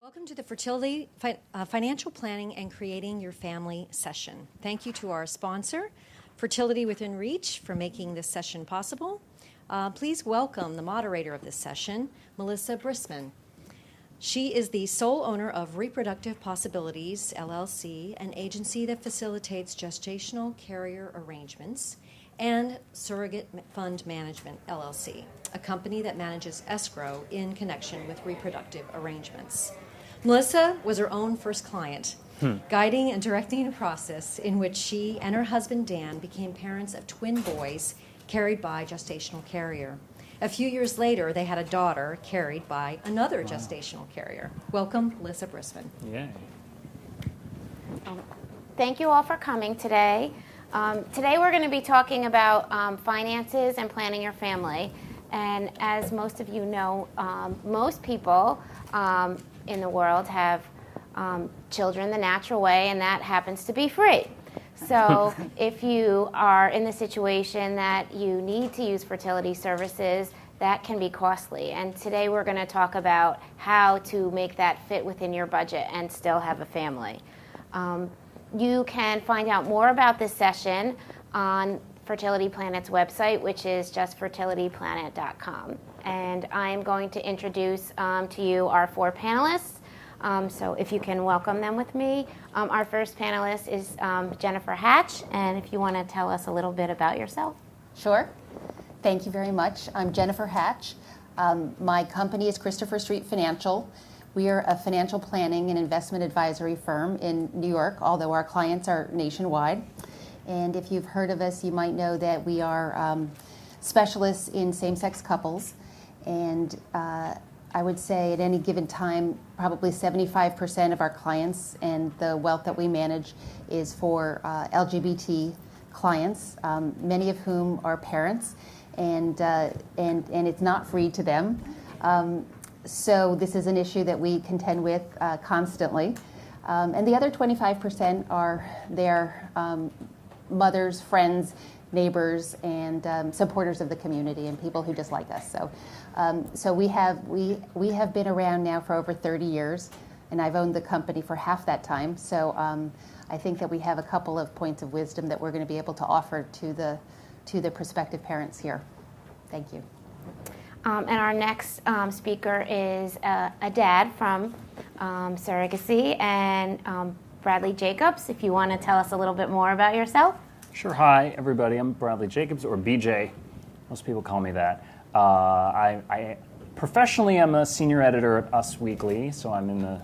Welcome to the Fertility Financial Planning and Creating Your Family session. Thank you to our sponsor, Fertility Within Reach, for making this session possible. Please welcome the moderator of this session, Melissa Brisman. She is the sole owner of Reproductive Possibilities, LLC, an agency that facilitates gestational carrier arrangements, and Surrogate Fund Management, LLC, a company that manages escrow in connection with reproductive arrangements. Melissa was her own first client, guiding and directing a process in which she and her husband Dan became parents of twin boys carried by gestational carrier. A few years later, they had a daughter carried by another gestational carrier. Welcome, Melissa Brisman. Yay. Thank you all for coming today. Today we're going to be talking about finances and planning your family. And as most of you know, most people in the world have children the natural way, and that happens to be free. So if you are in the situation that you need to use fertility services, that can be costly. And today we're going to talk about how to make that fit within your budget and still have a family. You can find out more about this session on Fertility Planet's website, which is justfertilityplanet.com. And I'm going to introduce to you our four panelists. So if you can welcome them with me. Our first panelist is Jennifer Hatch, and if you want to tell us a little bit about yourself. Sure. Thank you very much. I'm Jennifer Hatch. My company is Christopher Street Financial. We are a financial planning and investment advisory firm in New York, although our clients are nationwide. And if you've heard of us, you might know that we are specialists in same-sex couples. And I would say at any given time, probably 75% of our clients and the wealth that we manage is for LGBT clients, many of whom are parents, and it's not free to them. So this is an issue that we contend with constantly. And the other 25% are their mothers, friends, neighbors, and supporters of the community and people who just like us. So we have been around now for over 30 years, and I've owned the company for half that time. So I think that we have a couple of points of wisdom that we're going to be able to offer to the prospective parents here. Thank you. And our next speaker is a dad from Surrogacy, and Bradley Jacobs, if you want to tell us a little bit more about yourself. Sure. Hi, everybody. I'm Bradley Jacobs, or BJ. Most people call me that. I professionally am a senior editor at Us Weekly, so I'm in the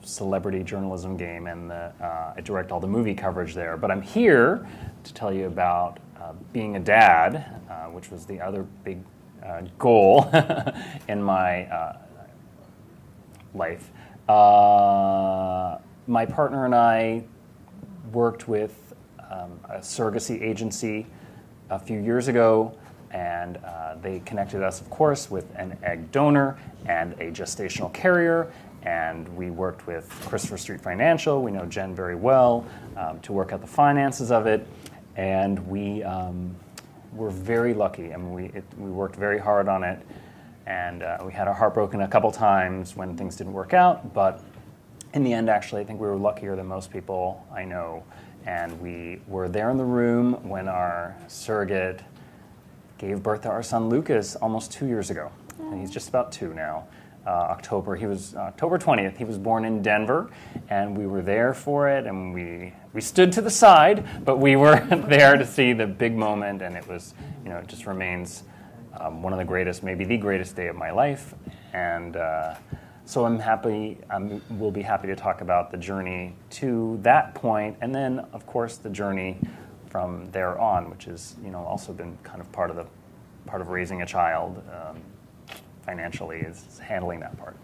celebrity journalism game, and I direct all the movie coverage there. But I'm here to tell you about being a dad, which was the other big goal in my life. My partner and I worked with a surrogacy agency a few years ago, and they connected us, of course, with an egg donor and a gestational carrier, and we worked with Christopher Street Financial. We know Jen very well, to work out the finances of it, and we were very lucky. I mean, we worked very hard on it, and we had our heart broken a couple times when things didn't work out, but in the end, actually, I think we were luckier than most people I know. And we were there in the room when our surrogate gave birth to our son Lucas almost 2 years ago. And he's just about 2 now. October 20th. He was born in Denver, and we were there for it, and we stood to the side, but we were there to see the big moment, and it was, it just remains one of the greatest, maybe the greatest day of my life. And so I'm happy, we'll be happy to talk about the journey to that point, and then, of course, the journey from there on, which has, also been kind of part of raising a child financially, is handling that part.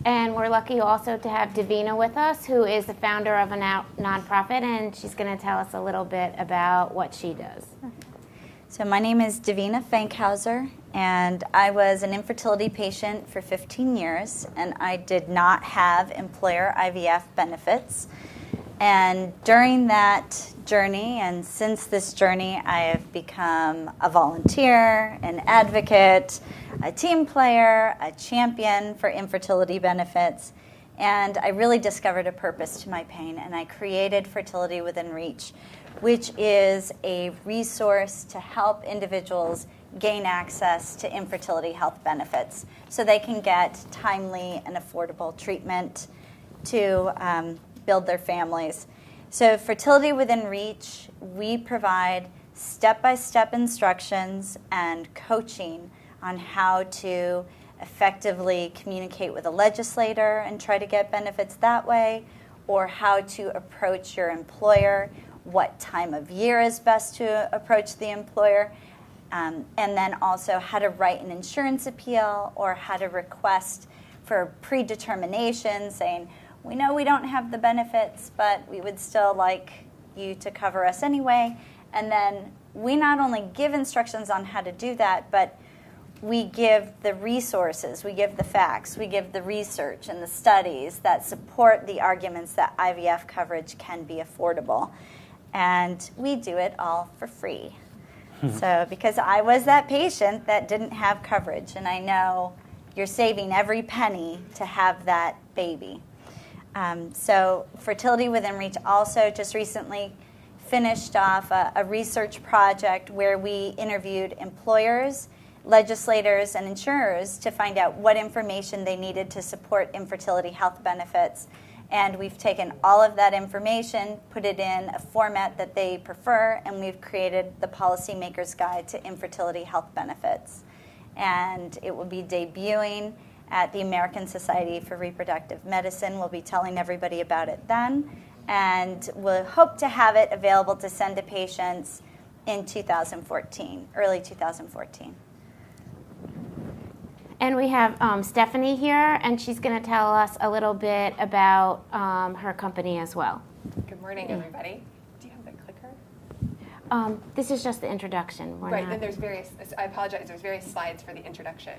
And we're lucky also to have Davina with us, who is the founder of a nonprofit, and she's going to tell us a little bit about what she does. So my name is Davina Fankhauser, and I was an infertility patient for 15 years, and I did not have employer IVF benefits. And during that journey, and since this journey, I have become a volunteer, an advocate, a team player, a champion for infertility benefits, and I really discovered a purpose to my pain, and I created Fertility Within Reach, which is a resource to help individuals gain access to infertility health benefits so they can get timely and affordable treatment to build their families. So Fertility Within Reach, we provide step-by-step instructions and coaching on how to effectively communicate with a legislator and try to get benefits that way, or how to approach your employer, what time of year is best to approach the employer, and then also how to write an insurance appeal or how to request for predetermination, saying, we know we don't have the benefits, but we would still like you to cover us anyway. And then we not only give instructions on how to do that, but we give the resources, we give the facts, we give the research and the studies that support the arguments that IVF coverage can be affordable. And we do it all for free. So because I was that patient that didn't have coverage, and I know you're saving every penny to have that baby. So Fertility Within Reach also just recently finished off a research project where we interviewed employers, legislators, and insurers to find out what information they needed to support infertility health benefits. And we've taken all of that information, put it in a format that they prefer, and we've created the Policymaker's Guide to Infertility Health Benefits. And it will be debuting at the American Society for Reproductive Medicine. We'll be telling everybody about it then. And we'll hope to have it available to send to patients in 2014, early 2014. And we have Stephanie here, and she's going to tell us a little bit about her company as well. Good morning, everybody. Do you have the clicker? This is just the introduction. Right, then there's various, I apologize, there's various slides for the introduction.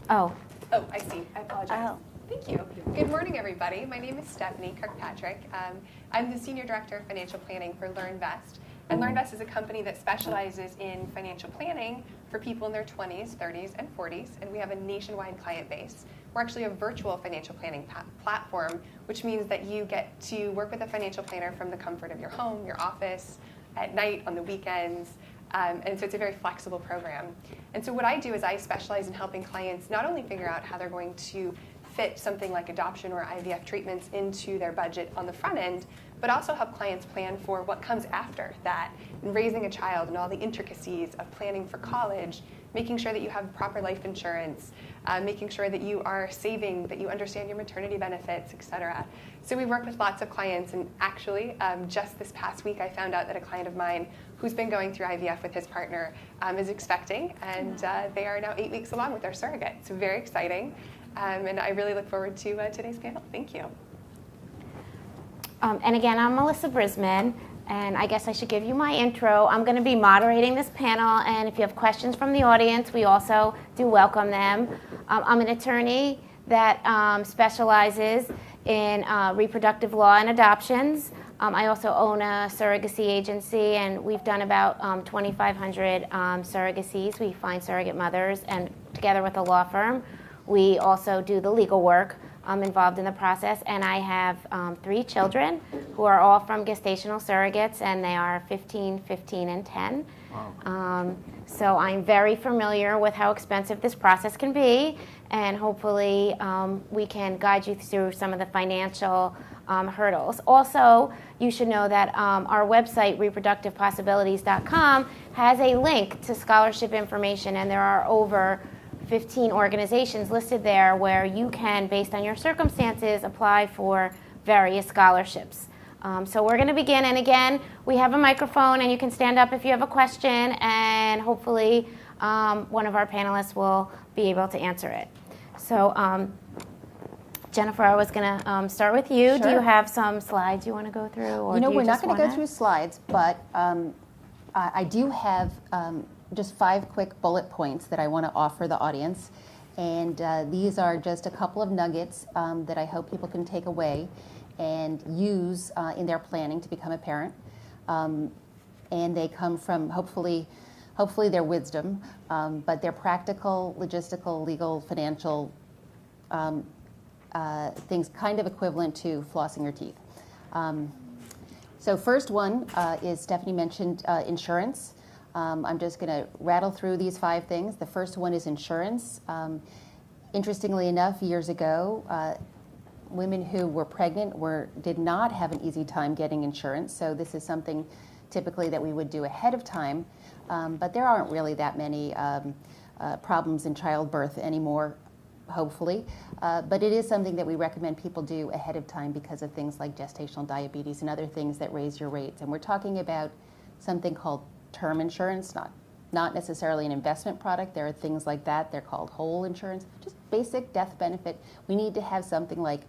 Oh, I see. I apologize. Oh. Thank you. Good morning, everybody. My name is Stephanie Kirkpatrick. I'm the Senior Director of Financial Planning for LearnVest. And LearnVest is a company that specializes in financial planning for people in their 20s, 30s, and 40s. And we have a nationwide client base. We're actually a virtual financial planning platform, which means that you get to work with a financial planner from the comfort of your home, your office, at night, on the weekends. And so it's a very flexible program. And so what I do is I specialize in helping clients not only figure out how they're going to fit something like adoption or IVF treatments into their budget on the front end, but also help clients plan for what comes after that, and raising a child and all the intricacies of planning for college, making sure that you have proper life insurance, making sure that you are saving, that you understand your maternity benefits, et cetera. So we work with lots of clients, and actually just this past week I found out that a client of mine who's been going through IVF with his partner is expecting, and they are now 8 weeks along with their surrogate. So very exciting, and I really look forward to today's panel. Thank you. and again, I'm Melissa Brisman, and I guess I should give you my intro. I'm going to be moderating this panel, and if you have questions from the audience, we also do welcome them. I'm an attorney that specializes in reproductive law and adoptions. I also own a surrogacy agency, and we've done about 2,500 surrogacies. We find surrogate mothers, and together with a law firm, we also do the legal work involved in the process. And I have 3 children who are all from gestational surrogates, and they are 15, 15, and 10. Wow. So I'm very familiar with how expensive this process can be, and hopefully we can guide you through some of the financial hurdles. Also, you should know that our website, reproductivepossibilities.com, has a link to scholarship information, and there are over 15 organizations listed there where you can, based on your circumstances, apply for various scholarships. So we're going to begin, and again, we have a microphone, and you can stand up if you have a question, and hopefully one of our panelists will be able to answer it. So Jennifer, I was going to start with you. Sure. Do you have some slides you want to go through? Or we're not going to go through slides, but I do have just 5 quick bullet points that I want to offer the audience. And these are just a couple of nuggets that I hope people can take away and use in their planning to become a parent. And they come from, hopefully, hopefully their wisdom, but they're practical, logistical, legal, financial things kind of equivalent to flossing your teeth. So first one is Stephanie mentioned insurance. I'm just going to rattle through these 5 things. The first one is insurance. Interestingly enough, years ago, women who were pregnant did not have an easy time getting insurance. So this is something typically that we would do ahead of time. But there aren't really that many problems in childbirth anymore, hopefully. But it is something that we recommend people do ahead of time because of things like gestational diabetes and other things that raise your rates. And we're talking about something called term insurance, not necessarily an investment product. There are things like that. They're called whole insurance, just basic death benefit. We need to have something like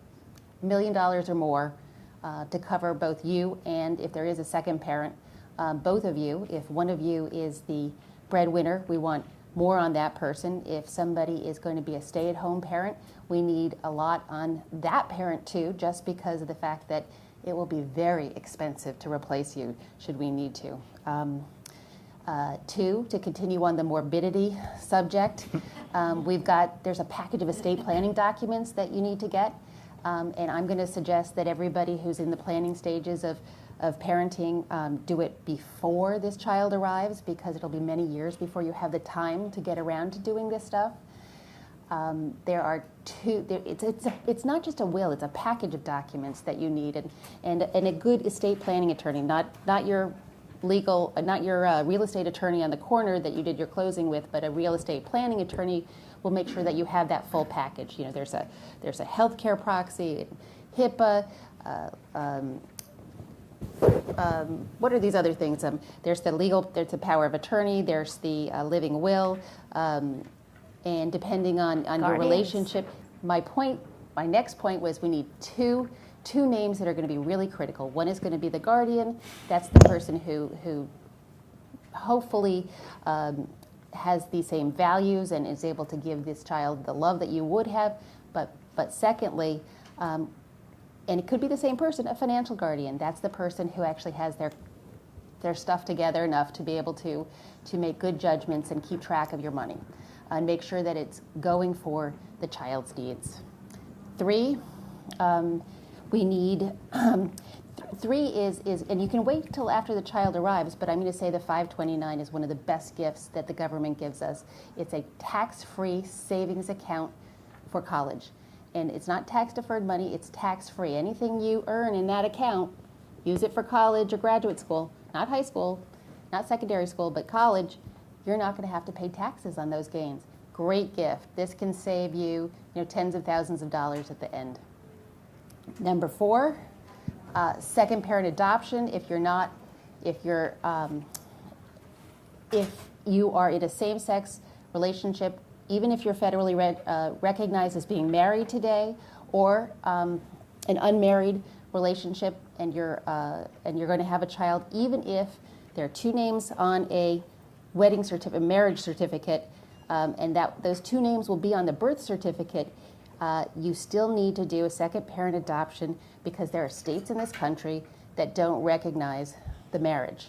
$1 million or more to cover both you and, if there is a second parent, both of you. If one of you is the breadwinner, we want more on that person. If somebody is going to be a stay-at-home parent, we need a lot on that parent too, just because of the fact that it will be very expensive to replace you should we need to. 2, to continue on the morbidity subject, there's a package of estate planning documents that you need to get, and I'm going to suggest that everybody who's in the planning stages of parenting do it before this child arrives, because it'll be many years before you have the time to get around to doing this stuff. There are 2. It's not just a will; it's a package of documents that you need, and a good estate planning attorney, not your legal, not your real estate attorney on the corner that you did your closing with, but a real estate planning attorney will make sure that you have that full package. You know, there's a healthcare proxy, HIPAA. What are these other things? There's the power of attorney. There's the living will, and depending on your relationship. My next point was we need two names that are going to be really critical. One is going to be the guardian. That's the person who hopefully has the same values and is able to give this child the love that you would have. But secondly, and it could be the same person, a financial guardian. That's the person who actually has their stuff together enough to be able to make good judgments and keep track of your money and make sure that it's going for the child's needs. 3, we need 3 is, and you can wait till after the child arrives, but I'm going to say the 529 is one of the best gifts that the government gives us. It's a tax-free savings account for college. And it's not tax-deferred money, it's tax-free. Anything you earn in that account, use it for college or graduate school, not high school, not secondary school, but college. You're not going to have to pay taxes on those gains. Great gift. This can save you, tens of thousands of dollars at the end. Number 4, second parent adoption. If you are in a same-sex relationship, even if you're federally recognized as being married today, or an unmarried relationship, and you're going to have a child, even if there are 2 names on a wedding certificate, marriage certificate, and that those 2 names will be on the birth certificate, you still need to do a second parent adoption, because there are states in this country that don't recognize the marriage.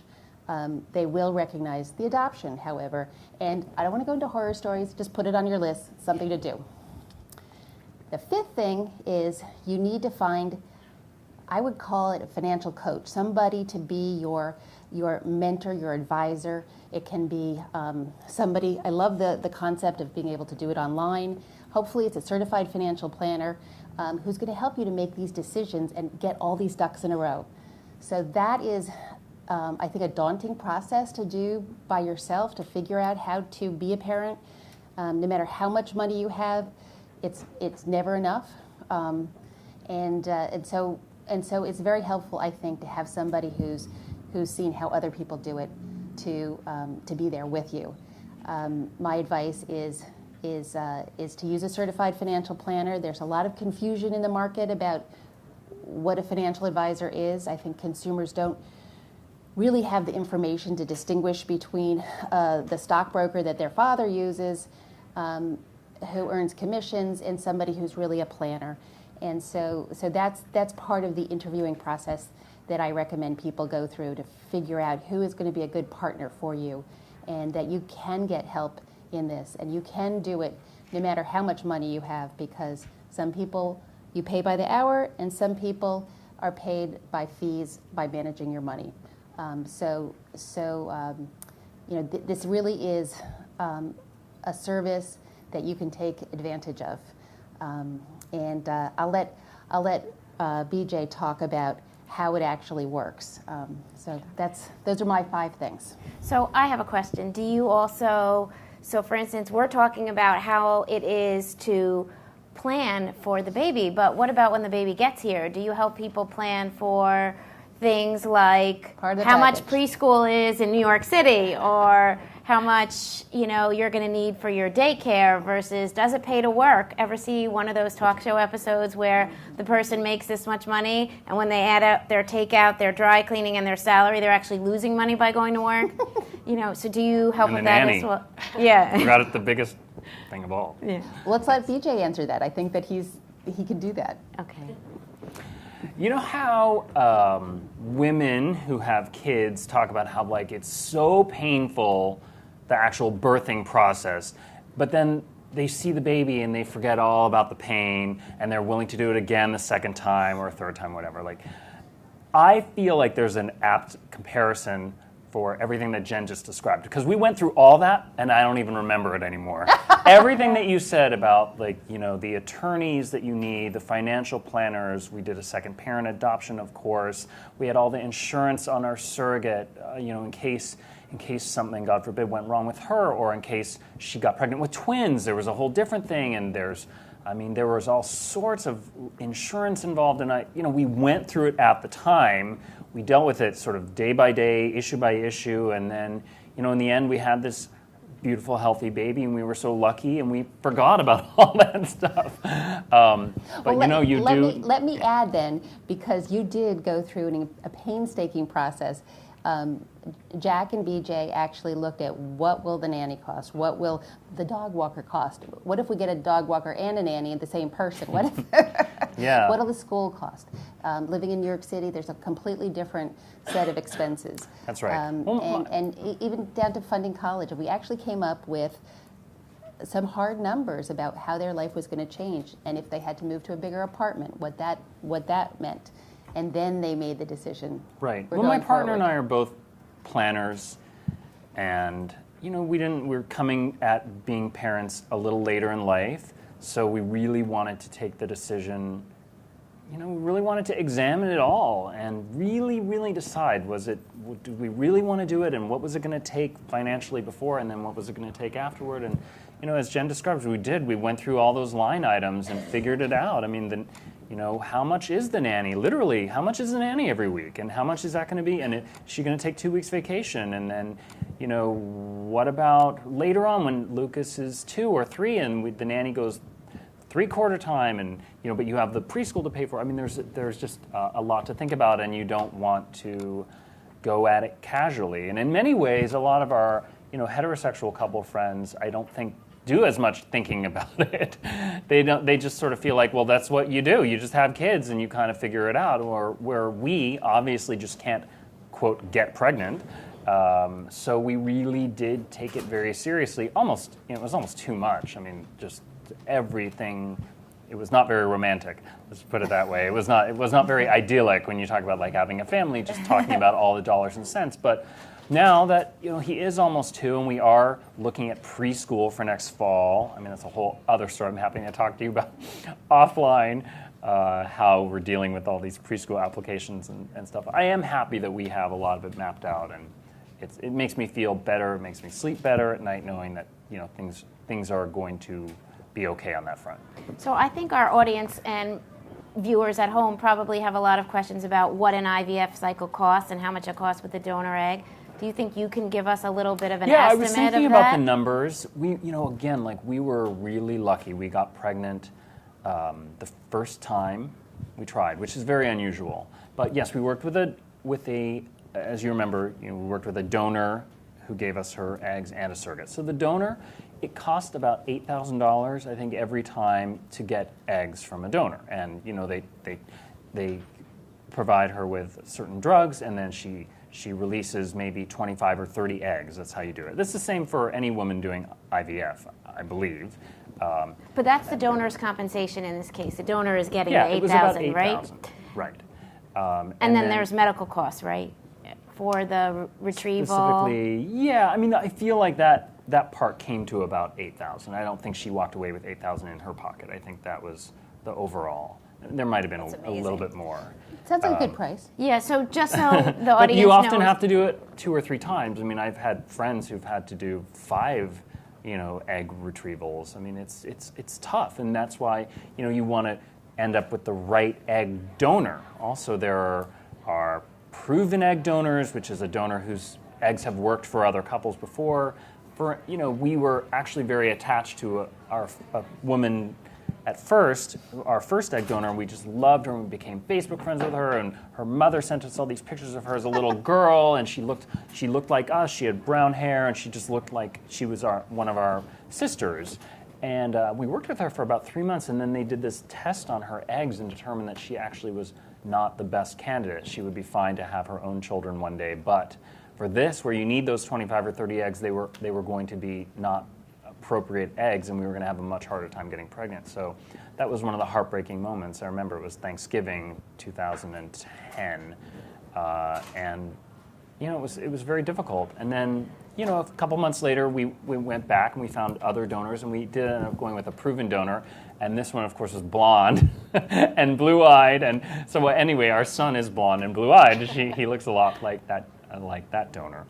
They will recognize the adoption, however. And I don't want to go into horror stories, just put it on your list, something to do. The 5th thing is you need to find, I would call it a financial coach, somebody to be your mentor, your advisor. It can be somebody, I love the concept of being able to do it online. Hopefully it's a certified financial planner who's going to help you to make these decisions and get all these ducks in a row. So that is, I think, a daunting process to do by yourself, to figure out how to be a parent. No matter how much money you have, it's never enough. And so it's very helpful, I think, to have somebody who's seen how other people do it to be there with you. My advice is to use a certified financial planner. There's a lot of confusion in the market about what a financial advisor is. I think consumers don't really have the information to distinguish between the stockbroker that their father uses, who earns commissions, and somebody who's really a planner. And so that's part of the interviewing process that I recommend people go through to figure out who is going to be a good partner for you and that you can get help in this, and you can do it no matter how much money you have, because some people you pay by the hour, and some people are paid by fees by managing your money. This really is a service that you can take advantage of. I'll let BJ talk about how it actually works. Those are my 5 things. So I have a question. Do you also, so for instance, we're talking about how it is to plan for the baby, but what about when the baby gets here? Do you help people plan for things like how much preschool is in New York City, or how much you're going to need for your daycare versus does it pay to work? Ever see one of those talk show episodes where the person makes this much money and when they add up their takeout, their dry cleaning, and their salary, they're actually losing money by going to work? So do you help with that nanny. as well? Yeah. Forgot it, the biggest thing of all. Yeah. Well, let's let BJ answer that. I think that he can do that. Okay. You know how women who have kids talk about how it's so painful, the actual birthing process, but then they see the baby and they forget all about the pain and they're willing to do it again the second time or a third time, whatever. I feel like there's an apt comparison for everything that Jen just described, because we went through all that and I don't even remember it anymore. Everything that you said about the attorneys that you need, the financial planners, we did a second parent adoption, of course. We had all the insurance on our surrogate, in case something, God forbid, went wrong with her, or in case she got pregnant with twins. There was a whole different thing, and there was all sorts of insurance involved, and we went through it at the time. We dealt with it sort of day by day, issue by issue, and then, in the end, we had this beautiful, healthy baby, and we were so lucky, and we forgot about all that stuff. Let me add then, because you did go through a painstaking process. Jack and BJ actually looked at what will the nanny cost, what will the dog walker cost, what if we get a dog walker and a nanny, the same person, what will the school cost? Living in New York City, there's a completely different set of expenses. That's right. And even down to funding college. We actually came up with some hard numbers about how their life was going to change, and if they had to move to a bigger apartment, what that meant. And then they made the decision. Right. Well, my partner and I are both planners, and we're coming at being parents a little later in life, so we really wanted to take the decision. We really wanted to examine it all and really, really decide: did we really want to do it, and what was it going to take financially before, and then what was it going to take afterward? And as Jen described, we went through all those line items and figured it out. How much is the nanny? Literally, how much is the nanny every week? And how much is that going to be? And is she going to take 2 weeks vacation? And then, what about later on when Lucas is 2 or 3 and the nanny goes 3/4 time? And, but you have the preschool to pay for. There's just a lot to think about, and you don't want to go at it casually. And in many ways, a lot of our, heterosexual couple friends, I don't think, do as much thinking about it. They just sort of feel like, well, that's what you do. You just have kids and you kind of figure it out. Or where we obviously just can't, quote, get pregnant. So we really did take it very seriously. Almost, it was almost too much. Just everything. It was not very romantic. Let's put it that way. It was not very idyllic when you talk about having a family, just talking about all the dollars and cents. But now that he is almost 2, and we are looking at preschool for next fall. That's a whole other story. I'm happy to talk to you about offline, how we're dealing with all these preschool applications and stuff. I am happy that we have a lot of it mapped out, and it makes me feel better. It makes me sleep better at night, knowing that things are going to be okay on that front. So I think our audience and viewers at home probably have a lot of questions about what an IVF cycle costs and how much it costs with a donor egg. Do you think you can give us a little bit of an estimate of that? Yeah, I was thinking about the numbers. We, again, we were really lucky. We got pregnant the first time we tried, which is very unusual. But yes, we worked with a, as you remember, we worked with a donor who gave us her eggs and a surrogate. So the donor, it cost about $8,000, I think, every time to get eggs from a donor. And they provide her with certain drugs, and then she she releases maybe 25 or 30 eggs. That's how you do it. This is the same for any woman doing IVF, I believe. But that's the donor's compensation in this case. The donor is getting Yeah, the it was about 8,000, right? 8,000. Right. And then there's medical costs, right, for the retrieval. Specifically, yeah. I mean, I feel like that part came to about 8,000. I don't think she walked away with 8,000 in her pocket. I think that was the overall. There might have been a little bit more. Sounds like a good price. Yeah. So just so the But audience you often knows, have to do it 2 or 3 times. I mean, I've had friends who've had to do 5, egg retrievals. I mean, it's tough, and that's why you want to end up with the right egg donor. Also, there are proven egg donors, which is a donor whose eggs have worked for other couples before. We were actually very attached to a woman at first, our first egg donor. We just loved her, and we became Facebook friends with her, and her mother sent us all these pictures of her as a little girl, and she looked like us. She had brown hair, and she just looked like she was one of our sisters. And we worked with her for about 3 months, and then they did this test on her eggs and determined that she actually was not the best candidate. She would be fine to have her own children one day, but for this, where you need those 25 or 30 eggs, they were going to be not appropriate eggs, and we were going to have a much harder time getting pregnant. So that was one of the heartbreaking moments. I remember it was Thanksgiving 2010, and it was very difficult. And then a couple months later, we went back and we found other donors, and we did end up going with a proven donor. And this one, of course, was blonde and blue-eyed. And so anyway, our son is blonde and blue-eyed. He looks a lot like that donor.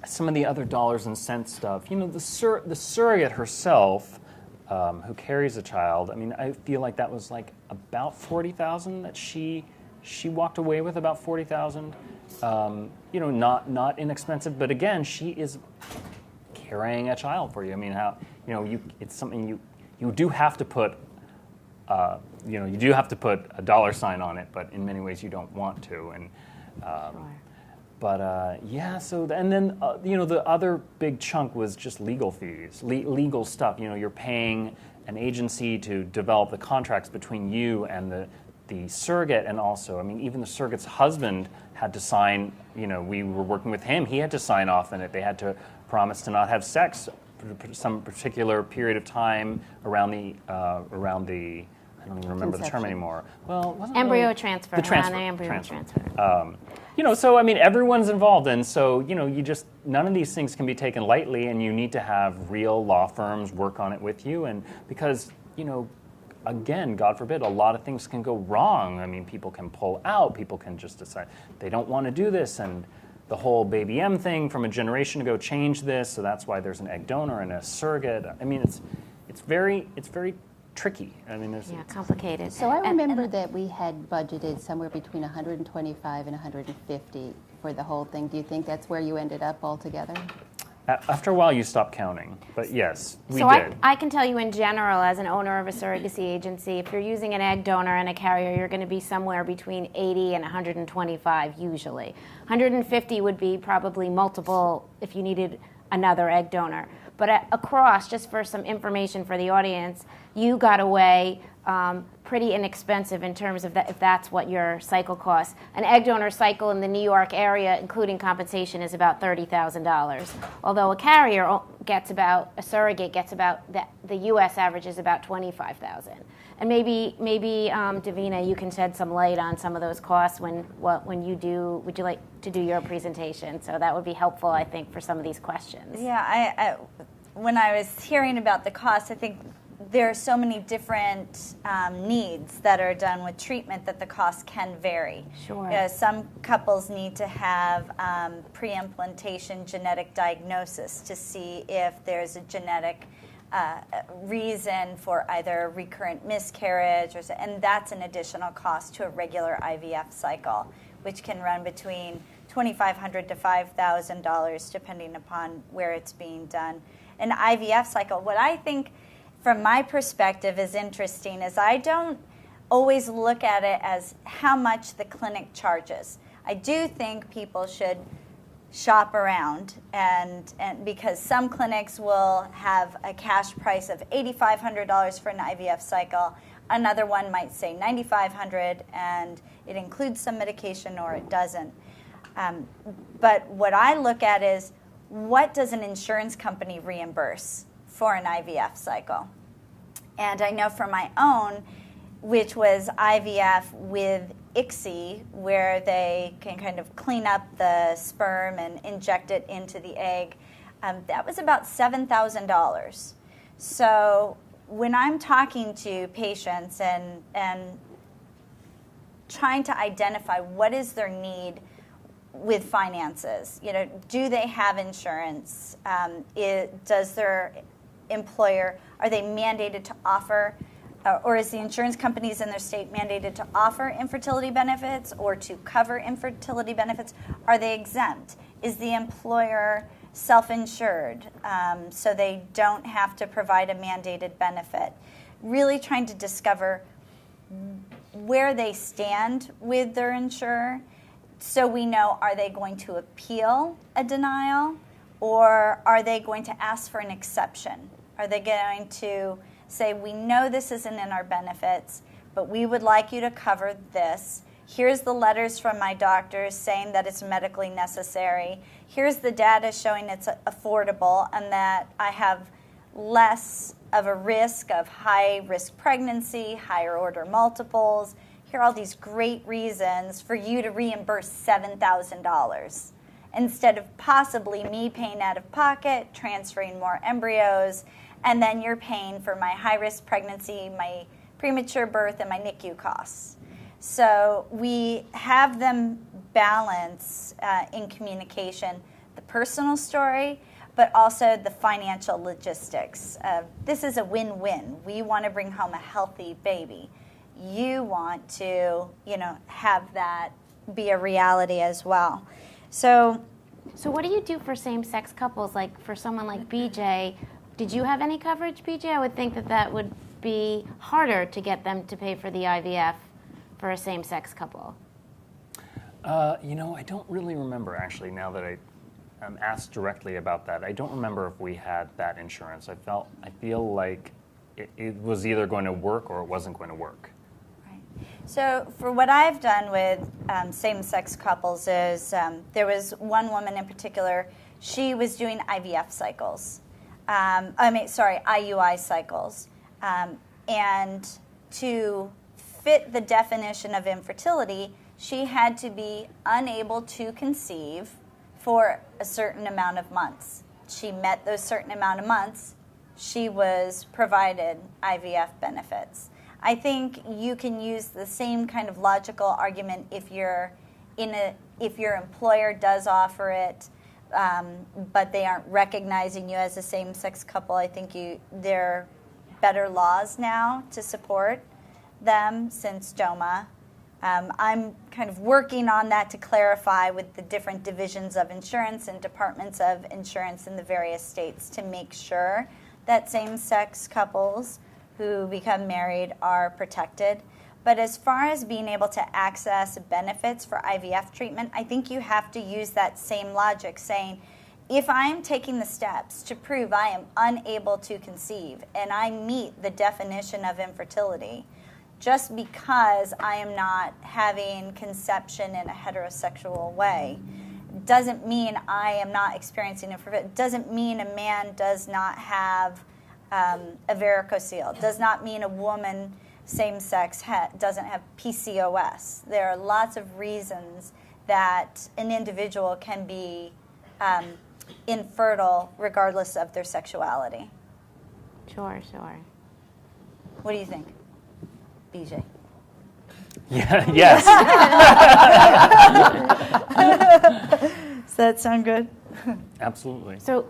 Some of the other dollars and cents stuff, the surrogate herself, who carries a child. I mean, I feel like that was like about $40,000 that she walked away with, about $40,000. Not inexpensive, but again, she is carrying a child for you. I mean, it's something you do have to put. You do have to put a dollar sign on it, but in many ways you don't want to. And Sure. But so and then the other big chunk was just legal fees, legal stuff. You're paying an agency to develop the contracts between you and the surrogate, and also, I mean, even the surrogate's husband had to sign. We were working with him; he had to sign off on it. They had to promise to not have sex for some particular period of time around the. I don't even remember the term anymore. Well, it wasn't embryo really, transfer. The transfer. Around the embryo transfer. So I mean, everyone's involved, and so none of these things can be taken lightly, and you need to have real law firms work on it with you, and because again, God forbid, a lot of things can go wrong. I mean, people can pull out, people can just decide they don't want to do this, and the whole baby M thing from a generation ago changed this, so that's why there's an egg donor and a surrogate. I mean, it's very tricky. I mean, complicated. So I remember that we had budgeted somewhere between 125 and 150 for the whole thing. Do you think that's where you ended up altogether? After a while, you stop counting. But yes, we So did. I can tell you in general, as an owner of a surrogacy agency, if you're using an egg donor and a carrier, you're going to be somewhere between 80 and 125 usually. 150 would be probably multiple if you needed another egg donor. But across, just for some information for the audience, you got away pretty inexpensive in terms of that, if that's what your cycle costs. An egg donor cycle in the New York area, including compensation, is about $30,000. Although a surrogate gets about, the U.S. average is about $25,000. And maybe Davina, you can shed some light on some of those costs would you like to do your presentation? So that would be helpful, I think, for some of these questions. Yeah, when I was hearing about the cost, I think there are so many different needs that are done with treatment that the cost can vary. Sure. Some couples need to have pre-implantation genetic diagnosis to see if there's a genetic reason for either recurrent miscarriage, and that's an additional cost to a regular IVF cycle, which can run between $2,500 to $5,000 depending upon where it's being done. An IVF cycle, what I think from my perspective is interesting is I don't always look at it as how much the clinic charges. I do think people should shop around and because some clinics will have a cash price of $8,500 for an IVF cycle. Another one might say $9,500 and it includes some medication or it doesn't. But what I look at is, what does an insurance company reimburse for an IVF cycle? And I know for my own, which was IVF with ICSI, where they can kind of clean up the sperm and inject it into the egg, that was about $7,000. So when I'm talking to patients and trying to identify what is their need with finances, do they have insurance? Does their employer, are they mandated to offer, or is the insurance companies in their state mandated to offer infertility benefits or to cover infertility benefits? Are they exempt? Is the employer self-insured, so they don't have to provide a mandated benefit? Really trying to discover where they stand with their insurer, so we know, are they going to appeal a denial, or are they going to ask for an exception? Are they going to say, we know this isn't in our benefits, but we would like you to cover this. Here's the letters from my doctors saying that it's medically necessary. Here's the data showing it's affordable and that I have less of a risk of high-risk pregnancy, higher order multiples. Here are all these great reasons for you to reimburse $7,000 instead of possibly me paying out of pocket, transferring more embryos, and then you're paying for my high-risk pregnancy, my premature birth, and my NICU costs. So we have them balance in communication the personal story, but also the financial logistics. This is a win-win. We want to bring home a healthy baby. You want to, have that be a reality as well. So what do you do for same-sex couples? Like for someone like BJ, did you have any coverage, BJ? I would think that would be harder to get them to pay for the IVF for a same-sex couple. I don't really remember, actually, now that I'm asked directly about that. I don't remember if we had that insurance. I feel like it was either going to work or it wasn't going to work. Right. So for what I've done with same-sex couples is there was one woman in particular, she was doing IVF cycles. IUI cycles. And to fit the definition of infertility, she had to be unable to conceive for a certain amount of months. She met those certain amount of months, she was provided IVF benefits. I think you can use the same kind of logical argument if your employer does offer it, but they aren't recognizing you as a same-sex couple. I think there are better laws now to support them since DOMA. I'm kind of working on that to clarify with the different divisions of insurance and departments of insurance in the various states to make sure that same-sex couples who become married are protected. But as far as being able to access benefits for IVF treatment, I think you have to use that same logic, saying, if I'm taking the steps to prove I am unable to conceive and I meet the definition of infertility, just because I am not having conception in a heterosexual way doesn't mean I am not experiencing infertility. Doesn't mean a man does not have a varicocele. Does not mean a woman, same-sex, doesn't have PCOS. There are lots of reasons that an individual can be infertile regardless of their sexuality. Sure. What do you think, BJ? Yeah. Yes. Does that sound good? Absolutely. So,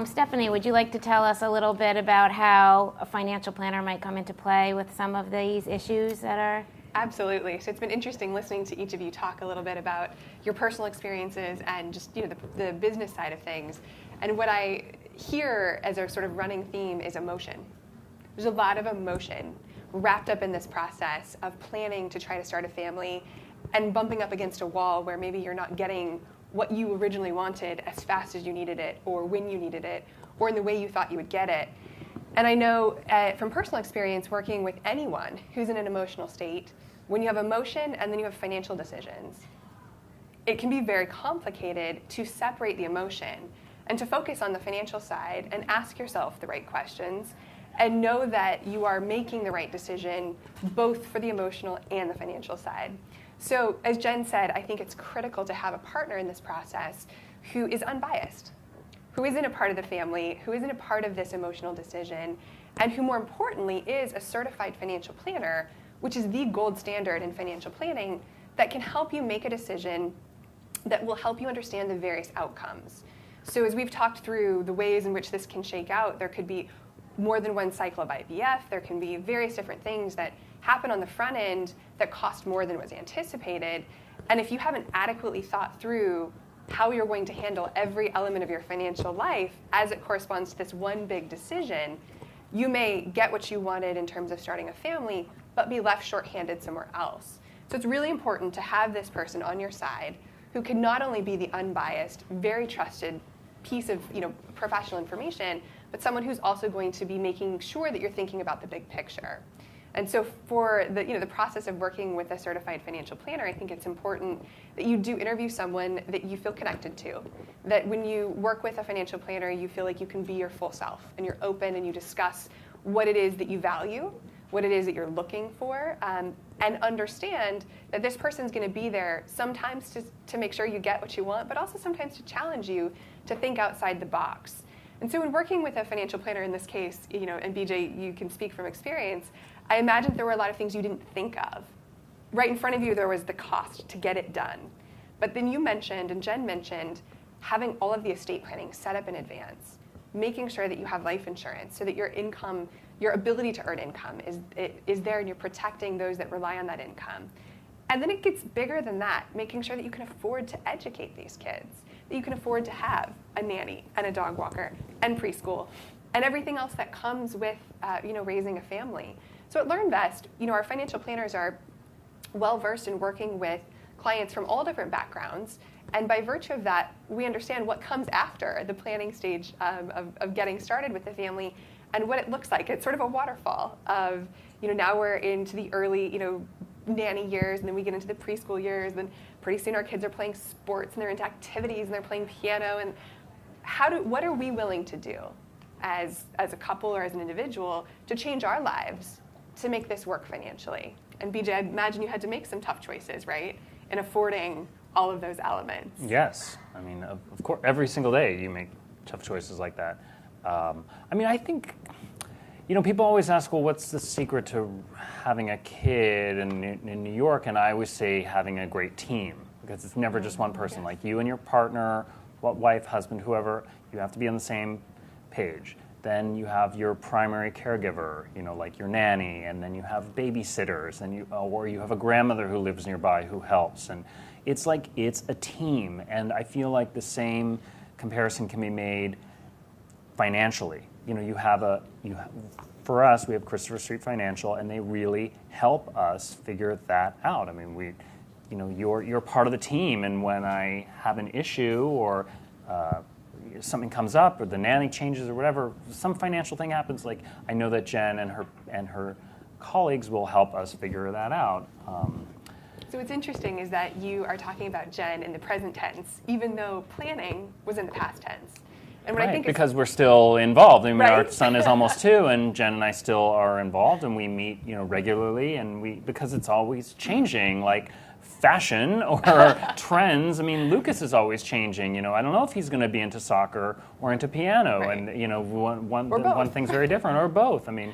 Stephanie, would you like to tell us a little bit about how a financial planner might come into play with some of these issues that are? Absolutely. So it's been interesting listening to each of you talk a little bit about your personal experiences and just the business side of things. And what I hear as a sort of running theme is emotion. There's a lot of emotion wrapped up in this process of planning to try to start a family and bumping up against a wall where maybe you're not getting what you originally wanted as fast as you needed it, or when you needed it, or in the way you thought you would get it. And I know from personal experience working with anyone who's in an emotional state, when you have emotion and then you have financial decisions, it can be very complicated to separate the emotion and to focus on the financial side and ask yourself the right questions and know that you are making the right decision both for the emotional and the financial side. So as Jen said, I think it's critical to have a partner in this process who is unbiased, who isn't a part of the family, who isn't a part of this emotional decision, and who more importantly is a certified financial planner, which is the gold standard in financial planning that can help you make a decision that will help you understand the various outcomes. So as we've talked through the ways in which this can shake out, there could be more than one cycle of IVF, there can be various different things that happen on the front end that cost more than was anticipated. And if you haven't adequately thought through how you're going to handle every element of your financial life as it corresponds to this one big decision, you may get what you wanted in terms of starting a family, but be left shorthanded somewhere else. So it's really important to have this person on your side who can not only be the unbiased, very trusted piece of professional information, but someone who's also going to be making sure that you're thinking about the big picture. And so for the process of working with a certified financial planner, I think it's important that you do interview someone that you feel connected to. That when you work with a financial planner, you feel like you can be your full self and you're open and you discuss what it is that you value, what it is that you're looking for, and understand that this person's going to be there sometimes to make sure you get what you want, but also sometimes to challenge you to think outside the box. And so when working with a financial planner in this case, and BJ, you can speak from experience, I imagine there were a lot of things you didn't think of. Right in front of you, there was the cost to get it done. But then you mentioned, and Jen mentioned, having all of the estate planning set up in advance, making sure that you have life insurance so that your income, your ability to earn income is there and you're protecting those that rely on that income. And then it gets bigger than that, making sure that you can afford to educate these kids, that you can afford to have a nanny and a dog walker and preschool and everything else that comes with raising a family. So at LearnVest, our financial planners are well-versed in working with clients from all different backgrounds. And by virtue of that, we understand what comes after the planning stage of getting started with the family and what it looks like. It's sort of a waterfall of, now we're into the early, nanny years, and then we get into the preschool years, and pretty soon our kids are playing sports, and they're into activities, and they're playing piano. And what are we willing to do as a couple or as an individual to change our lives to make this work financially? And BJ, I imagine you had to make some tough choices, right, in affording all of those elements. Yes. I mean, of course, every single day you make tough choices like that. I think, people always ask, well, what's the secret to having a kid in New York? And I always say having a great team, because it's never just one person. Like you and your partner, wife, husband, whoever, you have to be on the same page. Then you have your primary caregiver, like your nanny, and then you have babysitters, and or you have a grandmother who lives nearby who helps. And it's a team. And I feel like the same comparison can be made financially. For us, we have Christopher Street Financial, and they really help us figure that out. I mean, you're part of the team, and when I have an issue or something comes up, or the nanny changes, or whatever, some financial thing happens, like I know that Jen and her colleagues will help us figure that out. So what's interesting is that you are talking about Jen in the present tense, even though planning was in the past tense. And what I think because we're still involved. I mean, right? Our son is almost 2, and Jen and I still are involved, and we meet, regularly, and because it's always changing, like fashion or trends. I mean, Lucas is always changing. I don't know if he's going to be into soccer or into piano, right. And one thing's very different, or both. I mean,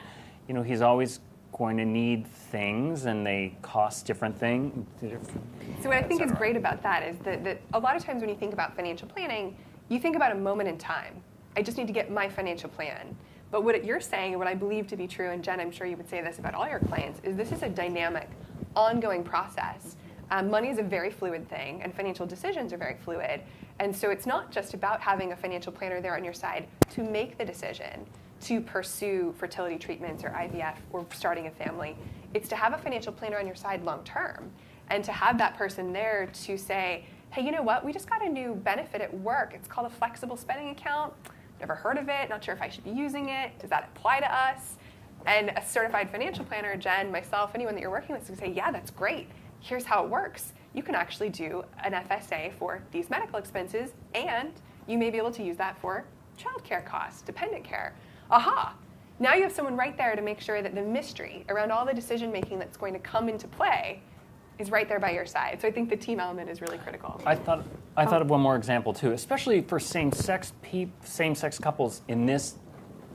he's always going to need things, and they cost different things. So what I think is great about that is that a lot of times when you think about financial planning, you think about a moment in time. I just need to get my financial plan. But what you're saying, and what I believe to be true, and Jen, I'm sure you would say this about all your clients, is this is a dynamic, ongoing process. Money is a very fluid thing, and financial decisions are very fluid. And so it's not just about having a financial planner there on your side to make the decision to pursue fertility treatments or IVF or starting a family. It's to have a financial planner on your side long term, and to have that person there to say, hey, you know what? We just got a new benefit at work. It's called a flexible spending account. Never heard of it. Not sure if I should be using it. Does that apply to us? And a certified financial planner, Jen, myself, anyone that you're working with, can say, yeah, that's great. Here's how it works. you can actually do an FSA for these medical expenses, and you may be able to use that for childcare costs, dependent care. Aha! Now you have someone right there to make sure that the mystery around all the decision making that's going to come into play is right there by your side. So I think the team element is really critical. I thought of one more example too, especially for same-sex couples in this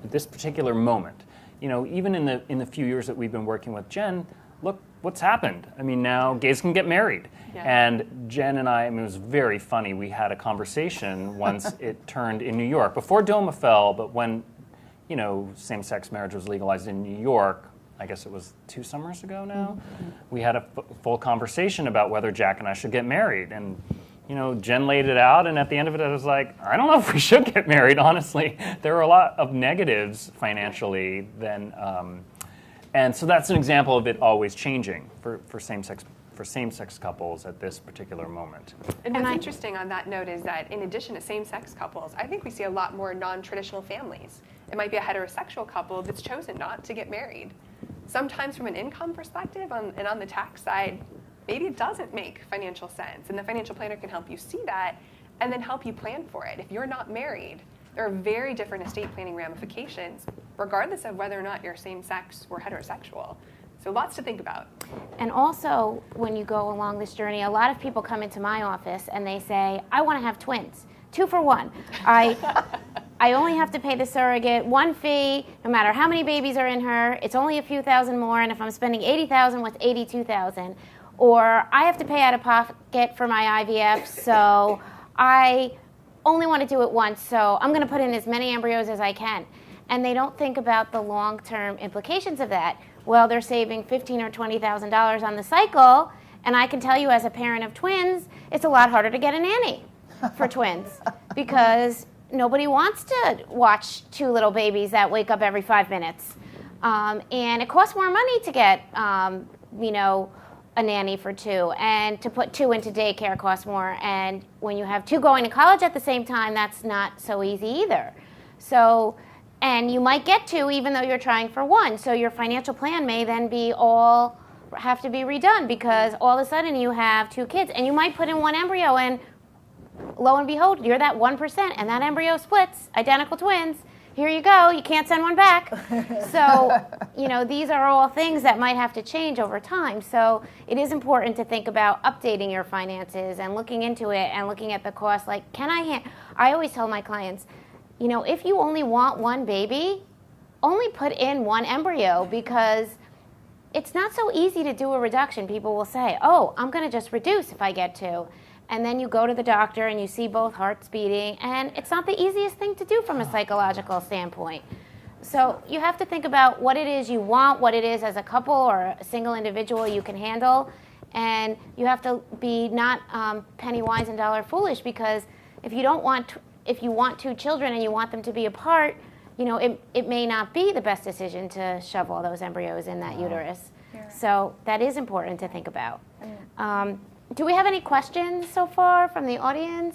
particular moment. You know, even in the few years that we've been working with Jen, look what's happened. I mean, now gays can get married. Yeah. And Jen and I mean, it was very funny. We had a conversation once it turned in New York, before DOMA fell, but when, you know, same-sex marriage was legalized in New York, I guess it was 2 summers ago now, we had a full conversation about whether Jack and I should get married. And, you know, Jen laid it out, and at the end of it, I was like, I don't know if we should get married, honestly. There are a lot of negatives financially then, and so that's an example of it always changing for same-sex couples at this particular moment. And what's interesting on that note is that in addition to same-sex couples, I think we see a lot more non-traditional families. It might be a heterosexual couple that's chosen not to get married. Sometimes from an income perspective and on the tax side, maybe it doesn't make financial sense. And the financial planner can help you see that and then help you plan for it. If you're not married, there are very different estate planning ramifications, regardless of whether or not you're same-sex or heterosexual. So lots to think about. And also, when you go along this journey, a lot of people come into my office and they say, I want to have twins, 2 for 1. I only have to pay the surrogate one fee, no matter how many babies are in her. It's only a few thousand more, and if I'm spending $80,000, what's $82,000? Or I have to pay out of pocket for my IVF, so I only want to do it once, so I'm going to put in as many embryos as I can. And they don't think about the long-term implications of that. Well, they're saving $15,000 or $20,000 on the cycle, and I can tell you as a parent of twins, it's a lot harder to get a nanny for twins because nobody wants to watch 2 little babies that wake up every 5 minutes. And it costs more money to get, a nanny for 2, and to put 2 into daycare costs more. And when you have 2 going to college at the same time, that's not so easy either. So, and you might get 2 even though you're trying for 1. So your financial plan may then have to be redone because all of a sudden you have 2 kids, and you might put in 1 embryo, and lo and behold, you're that 1%, and that embryo splits, identical twins. Here you go, you can't send one back. So, these are all things that might have to change over time. So it is important to think about updating your finances and looking into it and looking at the cost. Like, I always tell my clients, if you only want 1 baby, only put in 1 embryo, because it's not so easy to do a reduction. People will say, oh, I'm going to just reduce if I get 2. And then you go to the doctor and you see both hearts beating, and it's not the easiest thing to do from a psychological standpoint. So you have to think about what it is you want, what it is as a couple or a single individual you can handle, and you have to be not penny wise and dollar foolish, because if you want 2 children and you want them to be apart, it may not be the best decision to shove all those embryos in that uterus. Yeah. So that is important to think about. Do we have any questions so far from the audience?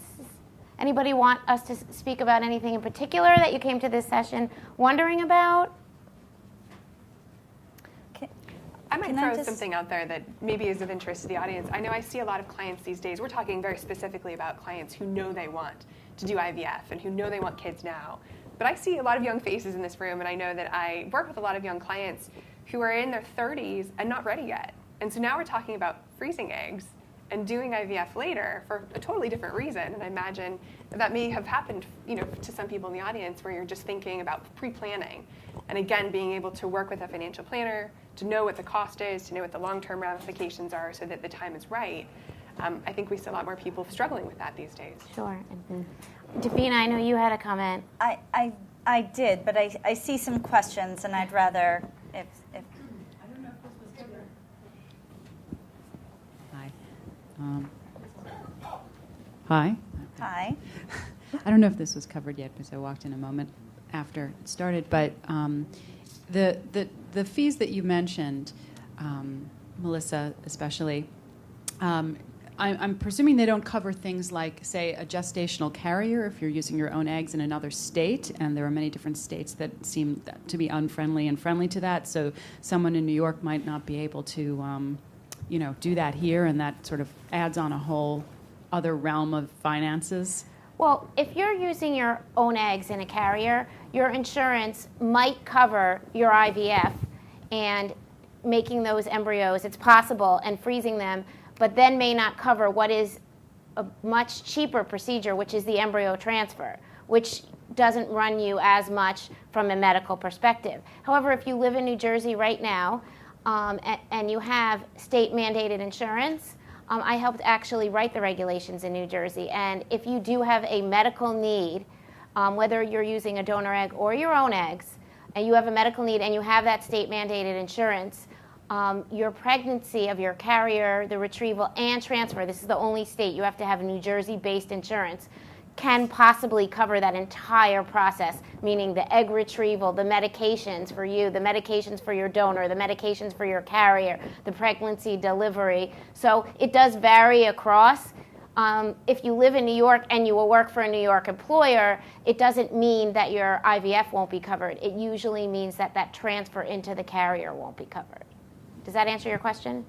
Anybody want us to speak about anything in particular that you came to this session wondering about? I might throw something out there that maybe is of interest to the audience. I know I see a lot of clients these days. We're talking very specifically about clients who know they want to do IVF and who know they want kids now. But I see a lot of young faces in this room, and I know that I work with a lot of young clients who are in their 30s and not ready yet. And so now we're talking about freezing eggs and doing IVF later for a totally different reason. And I imagine that may have happened, to some people in the audience, where you're just thinking about pre-planning. And again, being able to work with a financial planner, to know what the cost is, to know what the long-term ramifications are so that the time is right. I think we see a lot more people struggling with that these days. Sure. Davina, I know you had a comment. I did, but I see some questions, and I'd rather, if Hi. Hi. I don't know if this was covered yet because I walked in a moment after it started, but the fees that you mentioned, Melissa especially, I'm presuming they don't cover things like, say, a gestational carrier if you're using your own eggs in another state, and there are many different states that seem to be unfriendly and friendly to that, so someone in New York might not be able to do that here, and that sort of adds on a whole other realm of finances? Well, if you're using your own eggs in a carrier, your insurance might cover your IVF and making those embryos, it's possible, and freezing them, but then may not cover what is a much cheaper procedure, which is the embryo transfer, which doesn't run you as much from a medical perspective. However, if you live in New Jersey right now and you have state-mandated insurance, I helped actually write the regulations in New Jersey. And if you do have a medical need, whether you're using a donor egg or your own eggs, and you have a medical need and you have that state-mandated insurance, your pregnancy of your carrier, the retrieval, and transfer, this is the only state you have to have New Jersey-based insurance, can possibly cover that entire process, meaning the egg retrieval, the medications for you, the medications for your donor, the medications for your carrier, the pregnancy delivery. So it does vary across. If you live in New York and you will work for a New York employer, it doesn't mean that your IVF won't be covered. It usually means that that transfer into the carrier won't be covered. Does that answer your question?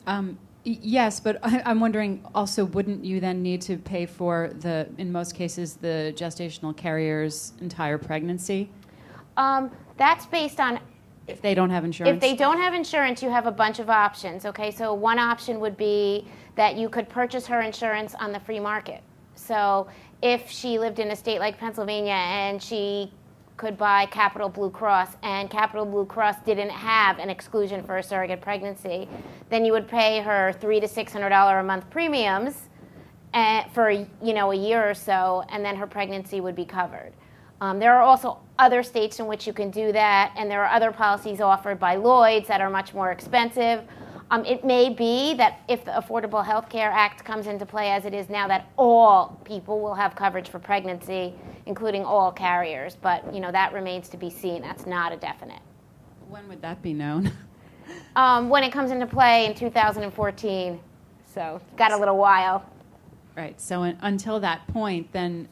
Yes, but I'm wondering also, wouldn't you then need to pay for in most cases, the gestational carrier's entire pregnancy? That's based on if they don't have insurance. If they don't have insurance, you have a bunch of options. Okay, so one option would be that you could purchase her insurance on the free market. So if she lived in a state like Pennsylvania and she could buy Capital Blue Cross, and Capital Blue Cross didn't have an exclusion for a surrogate pregnancy, then you would pay her $300 to $600 a month premiums for a year or so, and then her pregnancy would be covered. There are also other states in which you can do that, and there are other policies offered by Lloyd's that are much more expensive. It may be that if the Affordable Health Care Act comes into play as it is now, that all people will have coverage for pregnancy, including all carriers. But that remains to be seen. That's not a definite. When would that be known? When it comes into play in 2014. So got a little while. Right. So until that point, then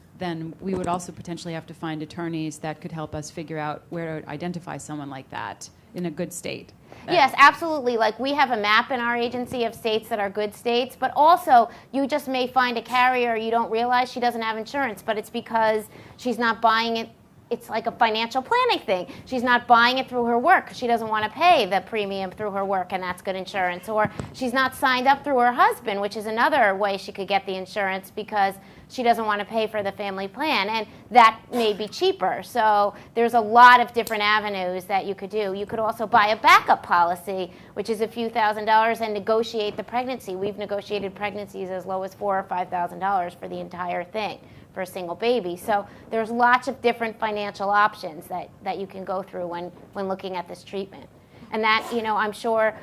we would also potentially have to find attorneys that could help us figure out where to identify someone like that in a good state. Yes, absolutely. Like, we have a map in our agency of states that are good states, but also you just may find a carrier, you don't realize she doesn't have insurance, but it's because she's not buying it. It's like a financial planning thing. She's not buying it through her work. She doesn't want to pay the premium through her work, and that's good insurance. Or she's not signed up through her husband, which is another way she could get the insurance because she doesn't want to pay for the family plan, and that may be cheaper. So there's a lot of different avenues that you could do. You could also buy a backup policy, which is a few $1,000s, and negotiate the pregnancy. We've negotiated pregnancies as low as $4,000 or $5,000 for the entire thing for a single baby. So there's lots of different financial options that you can go through when looking at this treatment. And that, I'm sure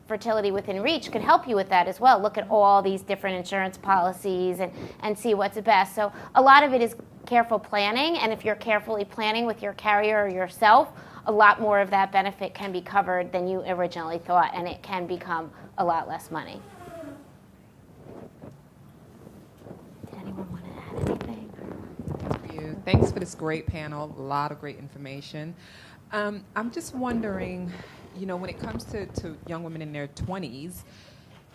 Fertility Within Reach could help you with that as well. Look at all these different insurance policies and see what's the best. So a lot of it is careful planning, and if you're carefully planning with your carrier or yourself, a lot more of that benefit can be covered than you originally thought, and it can become a lot less money. Did anyone want to add anything? Thank you. Thanks for this great panel. A lot of great information. I'm just wondering, when it comes to young women in their 20s,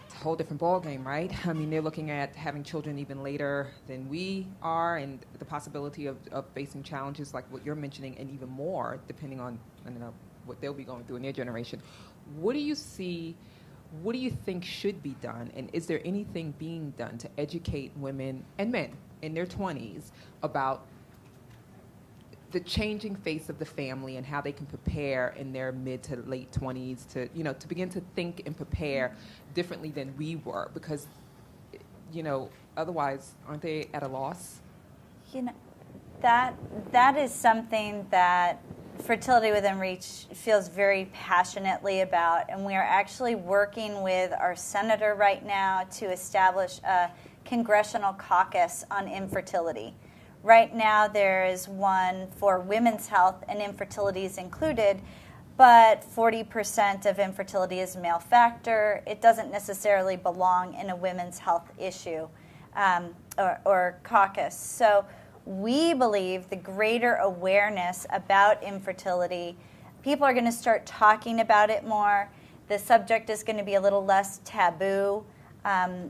it's a whole different ballgame, right? I mean, they're looking at having children even later than we are, and the possibility of facing challenges like what you're mentioning, and even more, depending on what they'll be going through in their generation. What do you see? What do you think should be done, and is there anything being done to educate women and men in their 20s about the changing face of the family and how they can prepare in their mid to late 20s to begin to think and prepare differently than we were, because otherwise aren't they at a loss? That is something that Fertility Within Reach feels very passionately about, and we are actually working with our senator right now to establish a congressional caucus on infertility. Right now, there is one for women's health, and infertility is included, but 40% of infertility is male factor. It doesn't necessarily belong in a women's health issue or caucus. So we believe the greater awareness about infertility, people are going to start talking about it more. the subject is going to be a little less taboo.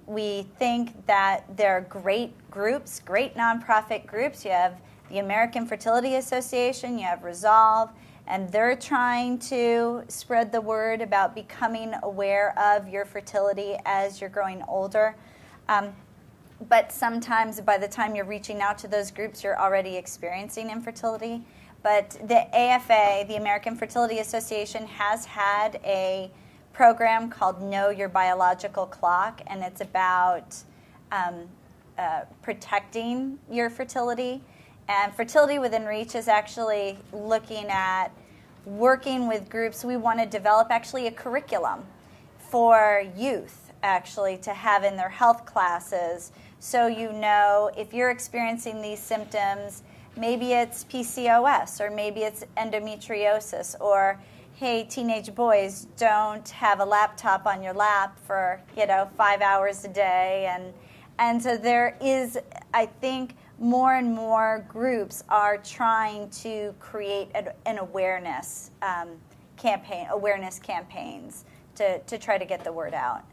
We think that there are great groups, great nonprofit groups. You have the American Fertility Association, you have Resolve, and they're trying to spread the word about becoming aware of your fertility as you're growing older. But sometimes by the time you're reaching out to those groups, you're already experiencing infertility. But the AFA, the American Fertility Association, has had a program called Know Your Biological Clock, and it's about protecting your fertility. And Fertility Within Reach is actually looking at working with groups. We want to develop actually a curriculum for youth actually to have in their health classes, so you know if you're experiencing these symptoms, maybe it's PCOS or maybe it's endometriosis, or hey, teenage boys, don't have a laptop on your lap for 5 hours a day. And so there is, I think, more and more groups are trying to create an awareness campaigns to try to get the word out.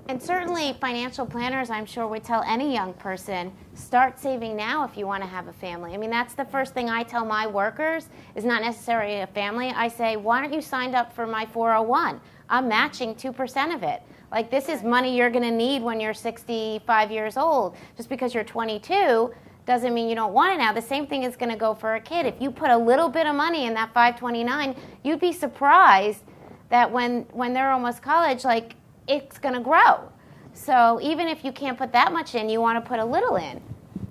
And certainly financial planners, I'm sure, would tell any young person, start saving now if you want to have a family. I mean, that's the first thing I tell my workers, is not necessarily a family. I say, why aren't you signed up for my 401? I'm matching 2% of it. Like, this is money you're going to need when you're 65 years old. Just because you're 22 doesn't mean you don't want it now. The same thing is going to go for a kid. If you put a little bit of money in that 529, you'd be surprised that when they're almost college, like, it's going to grow. So even if you can't put that much in, you want to put a little in.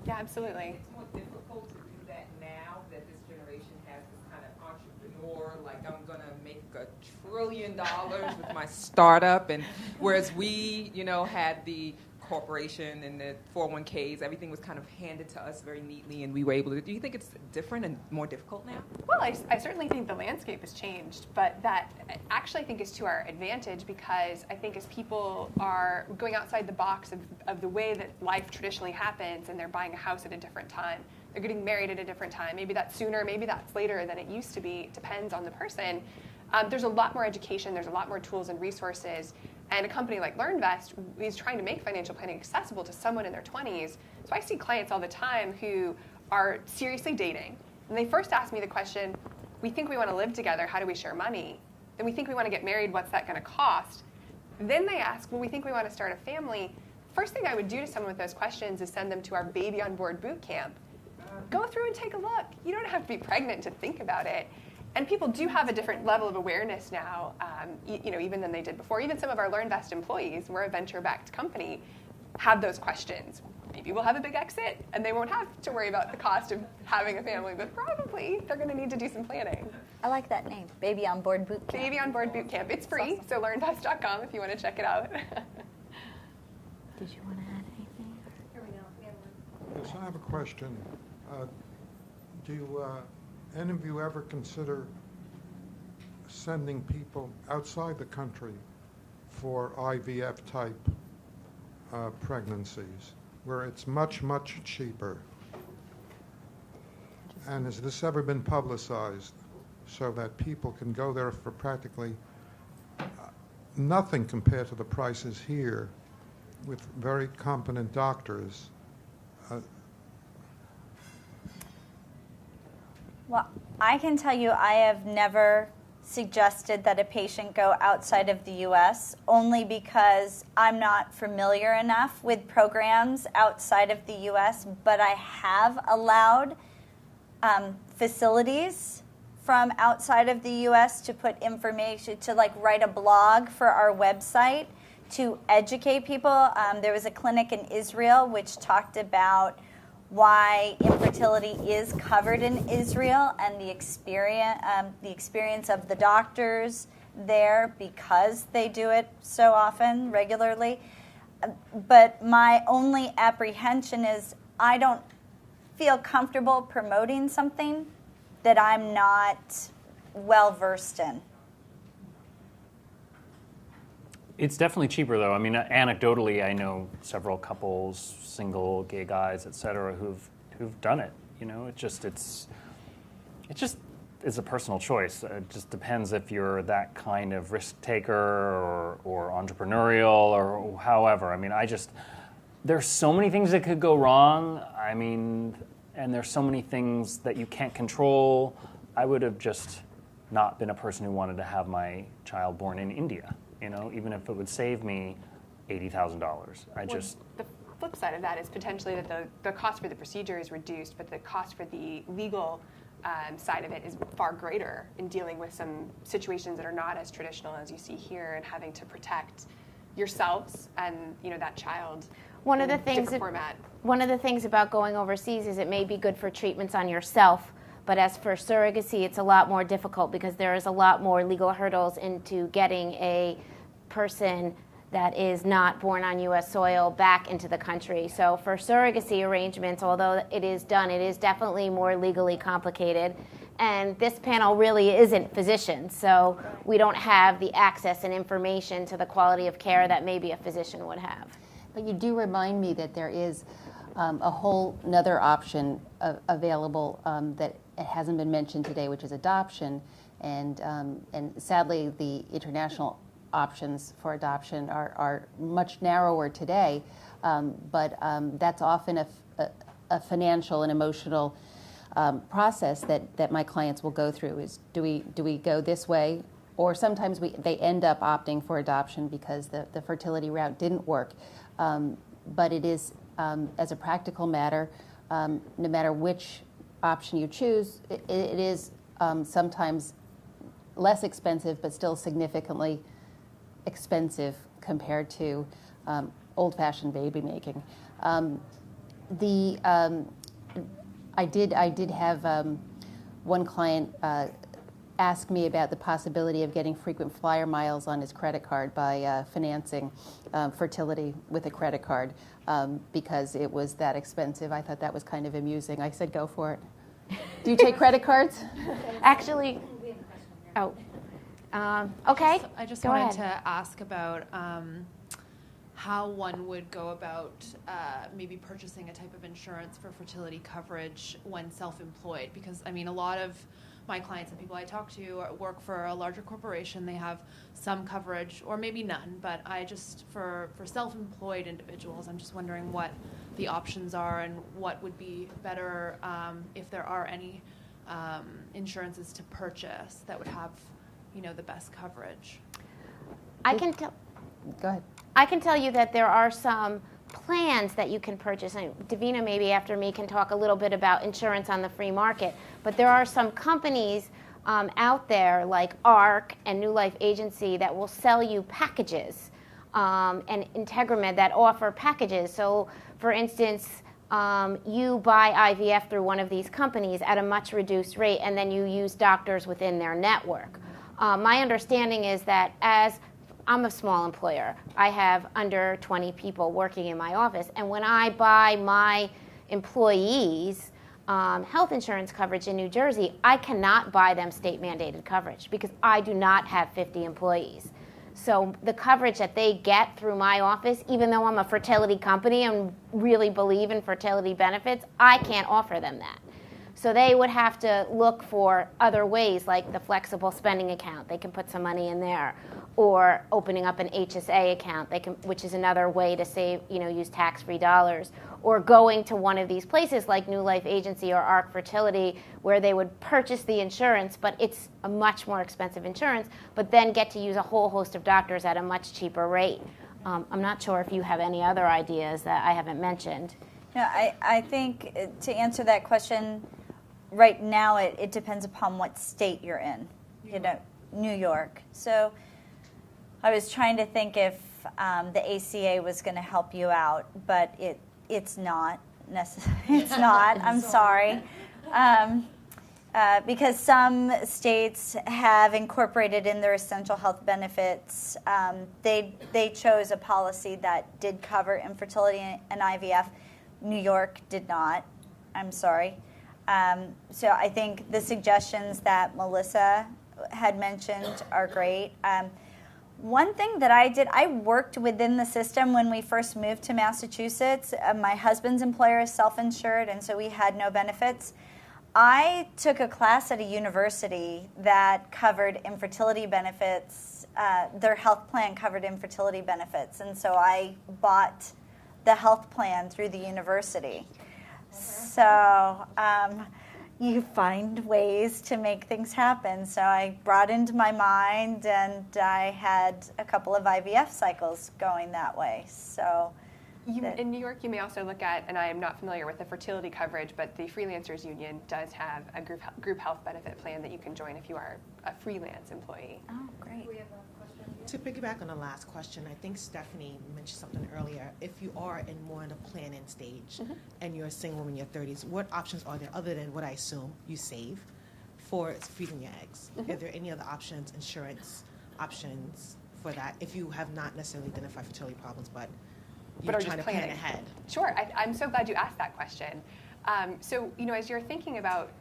Yeah, absolutely. It's more difficult to do that now that this generation has this kind of entrepreneur, like, I'm going to make $1 trillion with my startup. And whereas we, had the corporation and the 401ks, everything was kind of handed to us very neatly, and we were able to. Do you think it's different and more difficult now? Well, I certainly think the landscape has changed, but that actually I think is to our advantage, because I think as people are going outside the box of the way that life traditionally happens, and they're buying a house at a different time, they're getting married at a different time, maybe that's sooner, maybe that's later than it used to be, it depends on the person. There's a lot more education, there's a lot more tools and resources, and a company like LearnVest is trying to make financial planning accessible to someone in their 20s. So I see clients all the time who are seriously dating, and they first ask me the question, we think we want to live together, how do we share money? Then we think we want to get married, what's that going to cost? Then they ask, well, we think we want to start a family. First thing I would do to someone with those questions is send them to our Baby on Board boot camp. Go through and take a look. You don't have to be pregnant to think about it. And people do have a different level of awareness now, even than they did before. Even some of our LearnVest employees, we're a venture-backed company, have those questions. Maybe we'll have a big exit, and they won't have to worry about the cost of having a family, but probably they're going to need to do some planning. I like that name, Baby on Board Boot Camp. Baby on Board Boot Camp. It's free, so learnvest.com if you want to check it out. Did you want to add anything? Here we go. Yes, I have a question. Do any of you ever consider sending people outside the country for IVF-type pregnancies, where it's much, much cheaper? And has this ever been publicized so that people can go there for practically nothing compared to the prices here, with very competent doctors? Well, I can tell you I have never suggested that a patient go outside of the U.S. only because I'm not familiar enough with programs outside of the U.S., but I have allowed facilities from outside of the U.S. to put information, to write a blog for our website to educate people. There was a clinic in Israel which talked about why infertility is covered in Israel and the experience of the doctors there, because they do it so often, regularly. But my only apprehension is I don't feel comfortable promoting something that I'm not well versed in. It's definitely cheaper, though. I mean, anecdotally, I know several couples, single, gay guys, et cetera, who've done it. It's just is a personal choice. It just depends if you're that kind of risk taker or entrepreneurial or however. I mean, there's so many things that could go wrong. I mean, and there's so many things that you can't control. I would have just not been a person who wanted to have my child born in India, even if it would save me $80,000. The flip side of that is potentially that the cost for the procedure is reduced, but the cost for the legal side of it is far greater in dealing with some situations that are not as traditional as you see here, and having to protect yourselves and that child. One of the things about going overseas is it may be good for treatments on yourself, but as for surrogacy, it's a lot more difficult because there is a lot more legal hurdles into getting a person that is not born on U.S. soil back into the country. So for surrogacy arrangements, although it is done, it is definitely more legally complicated. And this panel really isn't physicians, so we don't have the access and information to the quality of care that maybe a physician would have. But you do remind me that there is a whole another option available that hasn't been mentioned today, which is adoption. And sadly, the international options for adoption are much narrower today, but that's often a financial and emotional process that my clients will go through. Is do we go this way, or sometimes they end up opting for adoption because the fertility route didn't work. But it is, as a practical matter, no matter which option you choose, it is sometimes less expensive, but still significantly expensive compared to old-fashioned baby making. I did have one client ask me about the possibility of getting frequent flyer miles on his credit card by financing fertility with a credit card because it was that expensive. I thought that was kind of amusing. I said, go for it. Do you take credit cards? Actually, okay. I just Go wanted ahead. to ask about how one would go about maybe purchasing a type of insurance for fertility coverage when self-employed, because I mean a lot of my clients and people I talk to work for a larger corporation. They have some coverage or maybe none, but for self-employed individuals, I'm just wondering what the options are and what would be better if there are any insurances to purchase that would have the best coverage. Go ahead. I can tell you that there are some plans that you can purchase, and Davina maybe after me can talk a little bit about insurance on the free market, but there are some companies out there like ARC and New Life Agency that will sell you packages, and Integramed that offer packages. So for instance, you buy IVF through one of these companies at a much reduced rate, and then you use doctors within their network. My understanding is that as I'm a small employer, I have under 20 people working in my office, and when I buy my employees health insurance coverage in New Jersey, I cannot buy them state mandated coverage because I do not have 50 employees. So the coverage that they get through my office, even though I'm a fertility company and really believe in fertility benefits, I can't offer them that. So they would have to look for other ways, like the flexible spending account. They can put some money in there, or opening up an HSA account, which is another way to save, use tax-free dollars, or going to one of these places like New Life Agency or ARC Fertility, where they would purchase the insurance, but it's a much more expensive insurance, but then get to use a whole host of doctors at a much cheaper rate. I'm not sure if you have any other ideas that I haven't mentioned. I think to answer that question, right now it depends upon what state you're in. New York. So I was trying to think if the ACA was going to help you out, but it's not necessarily. It's not. I'm sorry. Because some states have incorporated in their essential health benefits, they chose a policy that did cover infertility and IVF. New York did not. I'm sorry. So I think the suggestions that Melissa had mentioned are great. One thing that I did, I worked within the system when we first moved to Massachusetts. My husband's employer is self-insured, and so we had no benefits. I took a class at a university that covered infertility benefits. Their health plan covered infertility benefits, and so I bought the health plan through the university. So you find ways to make things happen. So I broadened my mind, and I had a couple of IVF cycles going that way. So. In New York, you may also look at, and I am not familiar with the fertility coverage, but the Freelancers Union does have a group health benefit plan that you can join if you are a freelance employee. Oh, great. To piggyback on the last question, I think Stephanie mentioned something earlier. If you are in more in the planning stage and you're a single woman in your 30s, what options are there other than what I assume you save for freezing your eggs? Are there any other options, insurance options for that if you have not necessarily identified fertility problems, but you're are trying just to plan planning ahead? Sure, I'm so glad you asked that question. So, as you're thinking about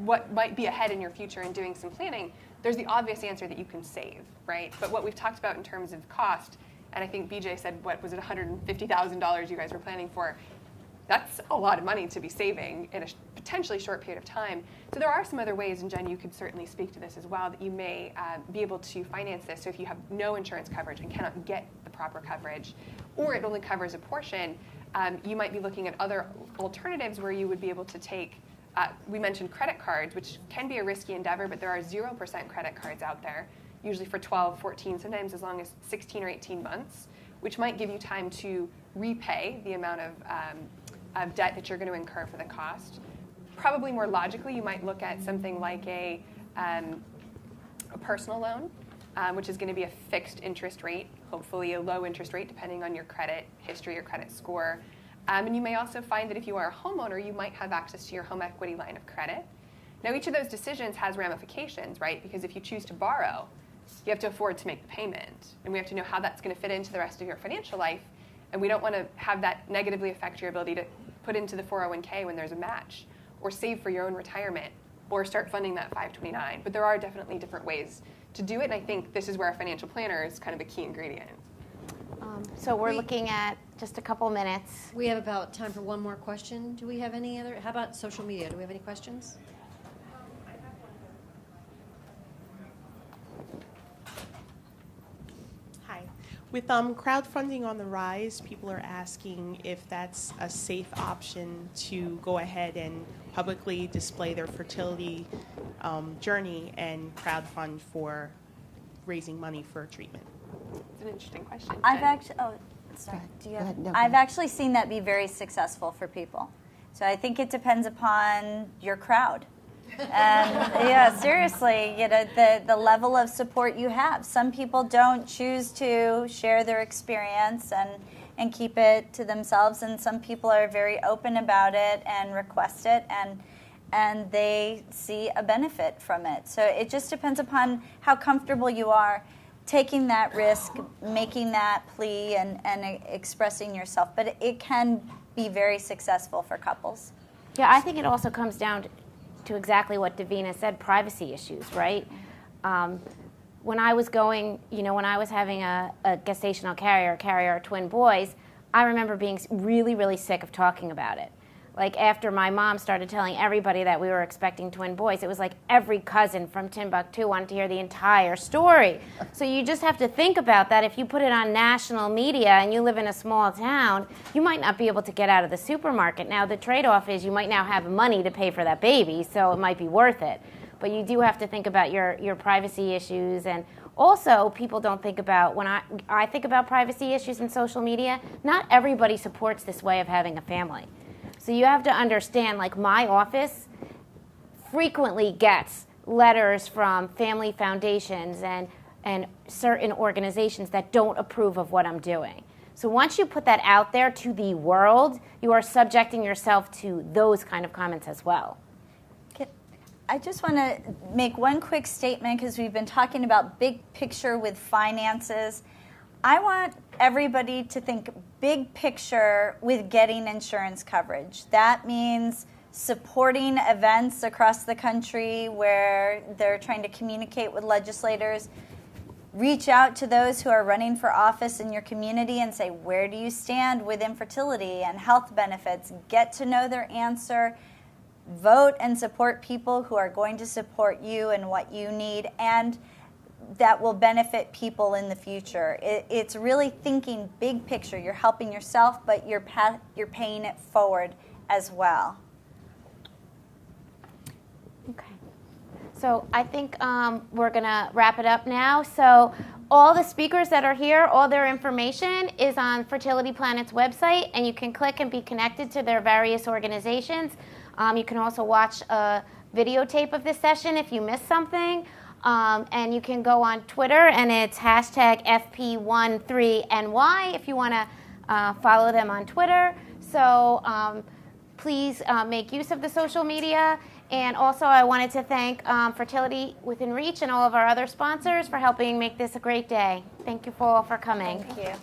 what might be ahead in your future and doing some planning, there's the obvious answer that you can save, right? But what we've talked about in terms of cost, and I think BJ said, what was it, $150,000 you guys were planning for? That's a lot of money to be saving in a potentially short period of time. So there are some other ways, and Jen, you could certainly speak to this as well, that you may be able to finance this. So if you have no insurance coverage and cannot get the proper coverage, or it only covers a portion, you might be looking at other alternatives where you would be able to take, we mentioned credit cards, which can be a risky endeavor, but there are 0% credit cards out there, usually for 12, 14, sometimes as long as 16 or 18 months, which might give you time to repay the amount of debt that you're going to incur for the cost. Probably more logically, you might look at something like a personal loan, which is going to be a fixed interest rate, hopefully a low interest rate depending on your credit history or credit score. And you may also find that if you are a homeowner, you might have access to your home equity line of credit. Now, each of those decisions has ramifications, right? Because if you choose to borrow, you have to afford to make the payment. And we have to know how that's going to fit into the rest of your financial life. And we don't want to have that negatively affect your ability to put into the 401k when there's a match, or save for your own retirement, or start funding that 529. But there are definitely different ways to do it, and I think this is where a financial planner is kind of a key ingredient. So we're looking at just a couple minutes. We have about time for one more question. Do we have any other? How about social media? Do we have any questions? Hi. With crowdfunding on the rise, people are asking if that's a safe option to go ahead and publicly display their fertility journey and crowdfund for raising money for treatment. It's an interesting question. I've Jen? actually, sorry. Do you Go ahead. No, go I've ahead. actually seen that be very successful for people. So I think it depends upon your crowd. And yeah, seriously, the level of support you have. Some people don't choose to share their experience and keep it to themselves, and some people are very open about it and request it, and they see a benefit from it. So it just depends upon how comfortable you are taking that risk, making that plea, and expressing yourself. But it can be very successful for couples. Yeah, I think it also comes down to exactly what Davina said, privacy issues, right? When I was when I was having a gestational carrier, twin boys, I remember being really, really sick of talking about it. Like after my mom started telling everybody that we were expecting twin boys, it was like every cousin from Timbuktu wanted to hear the entire story. So you just have to think about that. If you put it on national media and you live in a small town, you might not be able to get out of the supermarket. Now the trade-off is you might now have money to pay for that baby, so it might be worth it. But you do have to think about your privacy issues. And also, people don't think about, when I think about privacy issues in social media, not everybody supports this way of having a family. So you have to understand, like my office frequently gets letters from family foundations and certain organizations that don't approve of what I'm doing. So once you put that out there to the world, you are subjecting yourself to those kind of comments as well. I just want to make one quick statement because we've been talking about big picture with finances. I want everybody to think big picture with getting insurance coverage. That means supporting events across the country where they're trying to communicate with legislators. Reach out to those who are running for office in your community and say, where do you stand with infertility and health benefits? Get to know their answer. vote and support people who are going to support you and what you need, and that will benefit people in the future. It's really thinking big picture. You're helping yourself, but you're paying it forward as well. Okay. So I think we're going to wrap it up now. So all the speakers that are here, all their information is on Fertility Planet's website, and you can click and be connected to their various organizations. You can also watch a videotape of this session if you missed something. And you can go on Twitter, and it's hashtag FP13NY if you want to follow them on Twitter. So please make use of the social media. And also I wanted to thank Fertility Within Reach and all of our other sponsors for helping make this a great day. Thank you all for coming. Thank you.